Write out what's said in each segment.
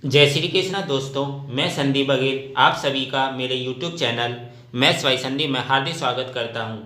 जय श्री कृष्ण दोस्तों। मैं संदीप बघेल आप सभी का मेरे YouTube channel maths by Sandeep में हार्दिक स्वागत करता हूं।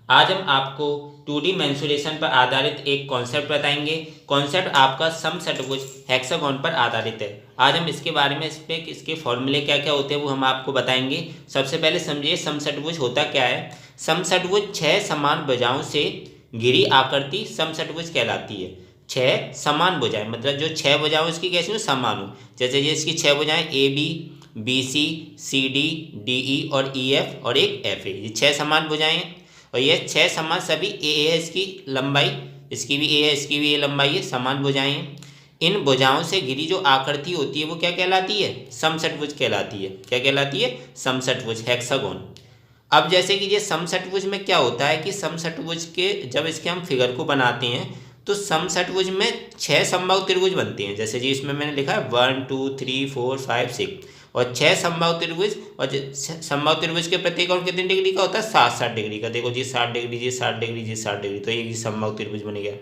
आज हम आपको 2D मेंसुरेशन पर आधारित एक कॉन्सेप्ट बताएंगे। कॉन्सेप्ट आपका समषट्भुज हेक्सागोन पर आधारित है। आज हम इसके बारे में इसके फॉर्मूले क्या क्या होते हैं वो हम आपको बताएंगे। सबसे पहले समझिए समषट्भुज होता क्या है। समषट्भुज 6 समान भुजाओं से घिरी आकृति समषट्भुज कहलाती है। 6 समान भुजाएं मतलब जो 6 भुजाएं उसकी कैसी हो, समान हो। जैसे ये इसकी 6 भुजाएं A B, B C, C D, D E और ई एफ और एक एफ ए, ये 6 समान भुजाएं हैं। और ये 6 समान सभी ए है इसकी लंबाई, इसकी भी ए है, इसकी भी ए लंबाई है, समान भुजाएं हैं। इन भुजाओं से घिरी जो आकृति होती है वो क्या कहलाती है, समषट्भुज कहलाती है। क्या कहलाती है, समषट्भुज, हेक्सागोन। अब जैसे कि ये समषट्भुज में क्या होता है कि समषट्भुज के जब इसके हम फिगर को बनाते हैं तो समषट्भुज में 6 समबाहु त्रिभुज बनते हैं। जैसे जी इसमें मैंने लिखा है 1 2 3 4 5 6 और 6 समबाहु त्रिभुज। और समबाहु त्रिभुज के प्रत्येक कोण कितनी डिग्री का होता है, 60 डिग्री का। देखो जी 60 डिग्री, जी 60 डिग्री, जी 60 डिग्री, तो ये समबाहु त्रिभुज बन गया।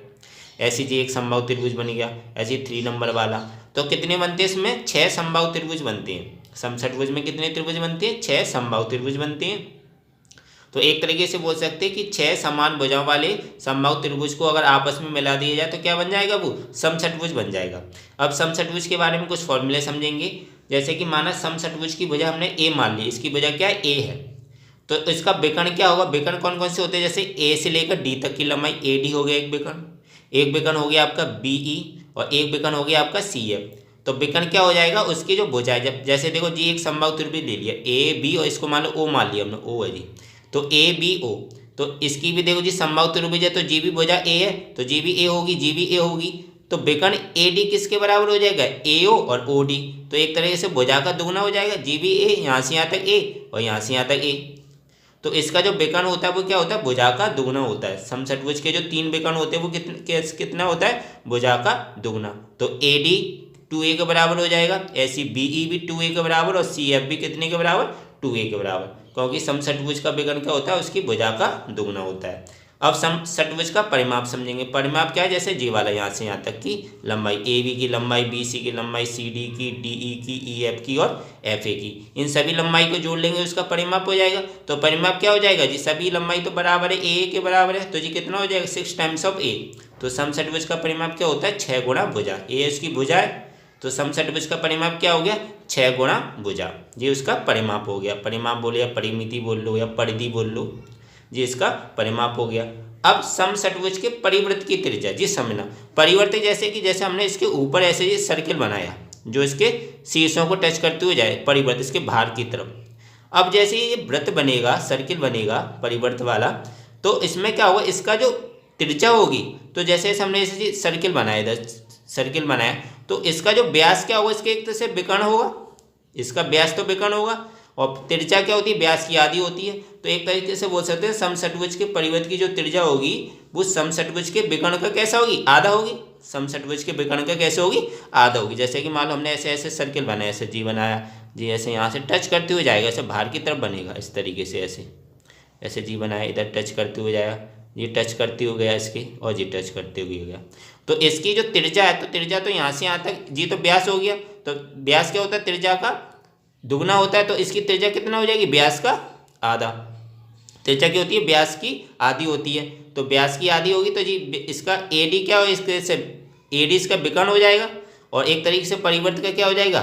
ऐसी जी एक समबाहु त्रिभुज बन गया, ऐसी 3 नंबर वाला। तो कितने बनते हैं इसमें, 6 समबाहु त्रिभुज बनते हैं। समषट्भुज में कितने त्रिभुज बनते हैं, 6 समबाहु त्रिभुज बनते हैं। तो एक तरीके से बोल सकते हैं कि 6 समान भुजाओं वाले समबाहु त्रिभुज को अगर आपस में मिला दिया जाए तो क्या बन जाएगा, वो समषट्भुज बन जाएगा। अब समषट्भुज के बारे में कुछ फॉर्मूले समझेंगे। जैसे कि माना समषट्भुज की भुजा हमने ए मान ली, इसकी भुजा क्या है, ए है। तो इसका विकर्ण क्या होगा, विकर्ण कौन कौन से होते हैं, जैसे ए से लेकर डी तक की लंबाई ए डी हो गया एक विकर्ण, एक विकर्ण हो गया आपका बी ई और एक विकर्ण हो गया आपका सी एफ। तो विकर्ण क्या हो जाएगा, उसकी जो भुजा है, जब जैसे देखो जी एक समबाहु त्रिभुज ले लिया ए बी और इसको मान लो ओ मान लिया हमने, ओ है जी। तो ए बी ओ, तो इसकी भी देखो जी समबाहु त्रिभुज है तो जी भी भुजा ए है तो जी भी ए होगी, जी भी ए होगी। तो विकर्ण ए डी किसके बराबर हो जाएगा, ए ओ और ओ डी। तो एक तरीके से भुजा का दुगना हो जाएगा, जी भी ए, यहाँ से यहाँ तक ए और यहाँ से यहाँ तक ए। तो इसका जो विकर्ण होता है वो क्या होता है, भुजा का दुगना होता है। समषट्भुज के जो 3 विकर्ण होते हैं वो कितना होता है, भुजा का दुगना। तो ए डी 2a के बराबर हो जाएगा, ऐसी बी ई भी 2a के बराबर और सी एफ भी कितने के बराबर, 2a के बराबर। क्योंकि समषट्भुज का विकर्ण क्या होता है, उसकी भुजा का दुगना होता है। अब समषट्भुज का परिमाप समझेंगे। परिमाप क्या है, जैसे जी वाला यहाँ से यहाँ तक की लंबाई, ए बी की लंबाई, बी सी की लंबाई, सी डी की, डी ई की, ई एफ की और एफ ए की, इन सभी लंबाई को जोड़ लेंगे उसका परिमाप हो जाएगा। तो परिमाप क्या हो जाएगा जी, सभी लंबाई तो बराबर है, ए के बराबर है, तो जी कितना हो जाएगा, 6 टाइम्स ऑफ ए। तो समषट्भुज का परिमाप क्या होता है, 6 गुणा भुजा। ए उसकी भुजा है तो समषट्भुज का परिमाप क्या हो गया, 6 गुणा भुजा। ये उसका परिमाप हो गया। परिमाप बोलो या परिमिति बोल लो या परिधि बोल लो, ये इसका परिमाप हो गया। अब समषट्भुज के परिवृत्त की त्रिज्या जी समझना। परिवृत्त जैसे कि जैसे हमने इसके ऊपर ऐसे ये सर्किल बनाया जो इसके शीर्षों को टच करते हुए जाए, परिवृत्त इसके बाहर की तरफ। अब जैसे ये वृत्त बनेगा, सर्किल बनेगा परिवृत्त वाला, तो इसमें क्या होगा, इसका जो त्रिज्या होगी, तो जैसे जैसे हमने ऐसे सर्किल बनाया, इधर सर्किल बनाया, तो इसका जो व्यास क्या होगा, इसके एक तरह से विकर्ण होगा, इसका व्यास तो विकर्ण होगा। और त्रिज्या क्या होती है, व्यास की आधी होती है। तो एक तरीके से बोल सकते हैं समषट्भुज के परिवृत्त की जो त्रिज्या होगी वो समषट्भुज के विकर्ण का कैसा होगी, आधा होगी। समषट्भुज के विकर्ण का कैसे होगी, आधा होगी। जैसे कि मान लो हमने ऐसे ऐसे सर्किल बनाया, ऐसे जी बनाया, जी ऐसे यहाँ से टच करते हुए जाएगा, ऐसे बाहर की तरफ बनेगा इस तरीके से, ऐसे ऐसे जी बनाया, इधर टच करते हुए जाएगा, ये टच करते हुए गया इसके और ये टच करते हुए गया। तो इसकी जो त्रिज्या है, तो त्रिज्या तो यहाँ से यहाँ तक, जी तो व्यास हो गया। तो व्यास क्या होता है, त्रिज्या का दुगना होता है। तो इसकी त्रिज्या कितना हो जाएगी, व्यास का आधा। त्रिज्या क्या होती है, व्यास की आधी होती है। तो व्यास की आधी होगी तो जी इसका ए डी क्या हो, इसके से ए डी इसका विकर्ण हो जाएगा और एक तरीके से परिवर्त का क्या हो जाएगा,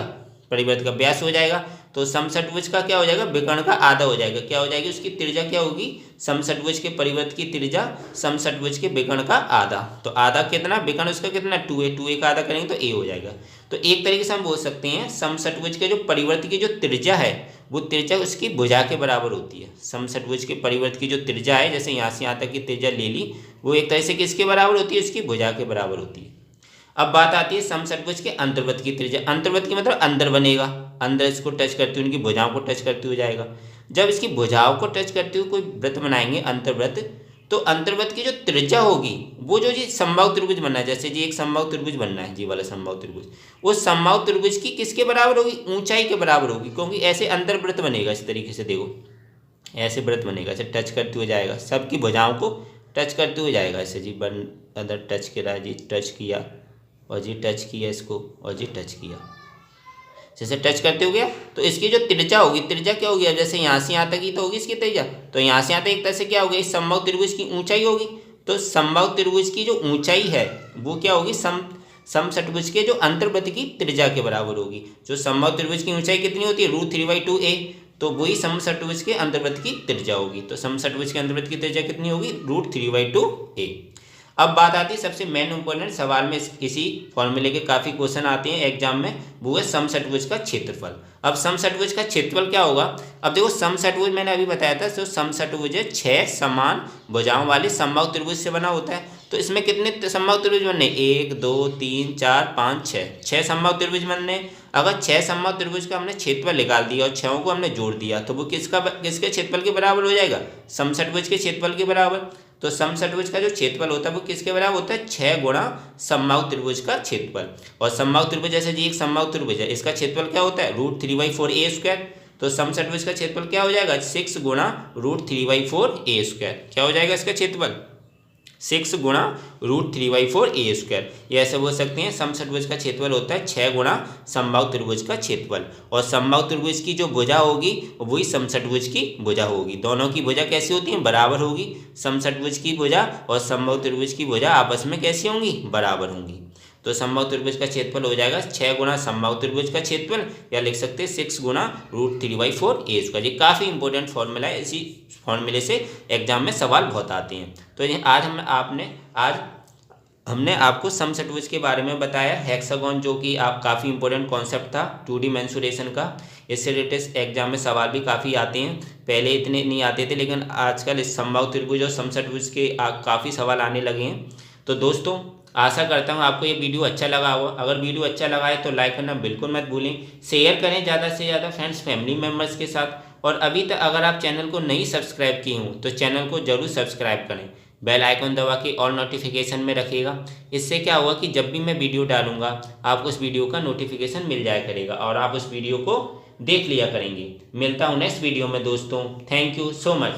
परिवर्त का व्यास हो जाएगा। तो समषट्भुज का क्या हो जाएगा, विकर्ण का आधा हो जाएगा। क्या हो जाएगी, उसकी त्रिज्या क्या होगी, समषट्भुज के परिवर्त की त्रिज्या समषट्भुज के विकर्ण का आधा। तो आधा कितना, विकर्ण उसका कितना, 2a, 2a का आधा करेंगे तो a हो जाएगा। तो एक तरीके से हम बोल सकते हैं समषट्भुज के जो परिवर्त की जो त्रिज्या है वो त्रिज्या उसकी भुजा के बराबर होती है। समषट्भुज के परिवर्त की जो त्रिज्या है, जैसे यहाँ से यहाँ तक की त्रिज्या ले ली, वो एक तरह से किसके बराबर होती है, उसकी भुजा के बराबर होती है। अब बात आती है समषट्भुज के अंतर्वृत्त की त्रिज्या। अंतर्वृत्त की मतलब अंदर बनेगा, अंदर इसको टच करते हुए, उनकी भुजाओं को टच करते हुए जाएगा। जब इसकी भुजाओं को टच करते हुए कोई वृत्त बनाएंगे अंतर्वृत्त, तो अंतर्वृत्त की जो त्रिज्या होगी वो जो जी समबाहु त्रिभुज बनना है, जैसे जी एक समबाहु त्रिभुज बनना है, जी वाला समबाहु त्रिभुज, उस समबाहु त्रिभुज की किसके बराबर होगी, ऊंचाई के बराबर होगी। क्योंकि ऐसे अंतर्वृत्त बनेगा, इस तरीके से देखो ऐसे वृत्त बनेगा, ऐसे टच करते हुए जाएगा, सबकी भुजाओं को टच करते हुए जाएगा। ऐसे जी बन अंदर टच करा जी, टच किया और जी टच किया इसको और जी टच किया। जैसे टच करते हो गया तो इसकी जो त्रिज्या होगी, त्रिज्या क्या होगी, अब जैसे यहाँ से यहाँ तक ही तो होगी इसकी त्रिज्या, तो यहाँ से यहाँ तक एक तरह से क्या होगी, इस समबाहु त्रिभुज की ऊंचाई होगी। तो समबाहु त्रिभुज की जो ऊंचाई है वो क्या होगी, समषट्भुज के जो अंतर्वृत्त की त्रिज्या के बराबर होगी। जो समबाहु त्रिभुज की ऊंचाई कितनी होती है, √3/2a, तो वही समषट्भुज के अंतर्वृत्त की त्रिज्या होगी। तो समषट्भुज के अंतर्वृत्त की त्रिज्या कितनी होगी, √3/2a। अब बात आती है सबसे मेन इंपॉर्टेंट सवाल में, इसी फॉर्मूले के काफ़ी क्वेश्चन आते हैं एग्जाम में, वो है समषट्भुज का क्षेत्रफल। अब समषट्भुज का क्षेत्रफल क्या होगा, अब देखो समषट्भुज मैंने अभी बताया था, तो समषट्भुज 6 समान भुजाओं वाले समबाहु त्रिभुज से बना होता है। तो इसमें कितने समबाहु त्रिभुज बनने, 1 2 3 4 5 6 समबाहु त्रिभुज बनने। अगर 6 समबाहु त्रिभुज का हमने क्षेत्रफल निकाल दिया और 6 को हमने जोड़ दिया तो वो किसके क्षेत्रफल के बराबर हो जाएगा, समषट्भुज के क्षेत्रफल के बराबर। तो समषट्भुज का जो क्षेत्रफल होता है वो किसके बराबर होता है, 6 गुणा समबाहु त्रिभुज का क्षेत्रफल। और समबाहु त्रिभुज जैसे जी एक समबाहु त्रिभुज है, इसका क्षेत्रफल क्या होता है, √3/4a²। तो समषट्भुज का क्षेत्रफल क्या हो जाएगा, 6 गुणा √3/4a²। क्या हो जाएगा इसका क्षेत्रफल, 6 गुणा √3/4a²। ये ऐसे बोल सकते हैं, समषट्भुज का क्षेत्रफल होता है 6 गुणा समबाहु त्रिभुज का क्षेत्रफल। और समबाहु त्रिभुज की जो भुजा होगी वही समषट्भुज की भुजा होगी। दोनों की भुजा कैसी होती है, बराबर होगी। समषट्भुज की भुजा और समबाहु त्रिभुज की भुजा आपस में कैसी होंगी, बराबर होंगी। तो समबाहु त्रिभुज का क्षेत्रफल हो जाएगा 6 गुणा समबाहु त्रिभुज का क्षेत्रफल, या लिख सकते हैं 6 गुणा √3/4a²। ये काफ़ी इंपॉर्टेंट फॉर्मूला है, इसी फॉर्मूले से एग्जाम में सवाल बहुत आते हैं। तो ये आज हमने आपको समषट्भुज के बारे में बताया, हेक्सागोन, जो कि आप काफ़ी इंपॉर्टेंट कॉन्सेप्ट था 2D मेंसुरेशन का। इससे रिलेटेड एग्जाम में सवाल भी काफ़ी आते हैं, पहले इतने नहीं आते थे, लेकिन आजकल इस समबाहु त्रिभुज और समषट्भुज के काफ़ी सवाल आने लगे हैं। तो दोस्तों आशा करता हूँ आपको ये वीडियो अच्छा लगा होगा। अगर वीडियो अच्छा लगा है तो लाइक करना बिल्कुल मत भूलें, शेयर करें ज़्यादा से ज़्यादा फ्रेंड्स फैमिली मेम्बर्स के साथ। और अभी तक अगर आप चैनल को नहीं सब्सक्राइब किए हों तो चैनल को जरूर सब्सक्राइब करें, बेल आइकन दबा के ऑल नोटिफिकेशन में रखिएगा। इससे क्या होगा कि जब भी मैं वीडियो डालूंगा आपको उस वीडियो का नोटिफिकेशन मिल जाया करेगा और आप उस वीडियो को देख लिया करेंगे। मिलता हूँ नेक्स्ट वीडियो में दोस्तों, थैंक यू सो मच।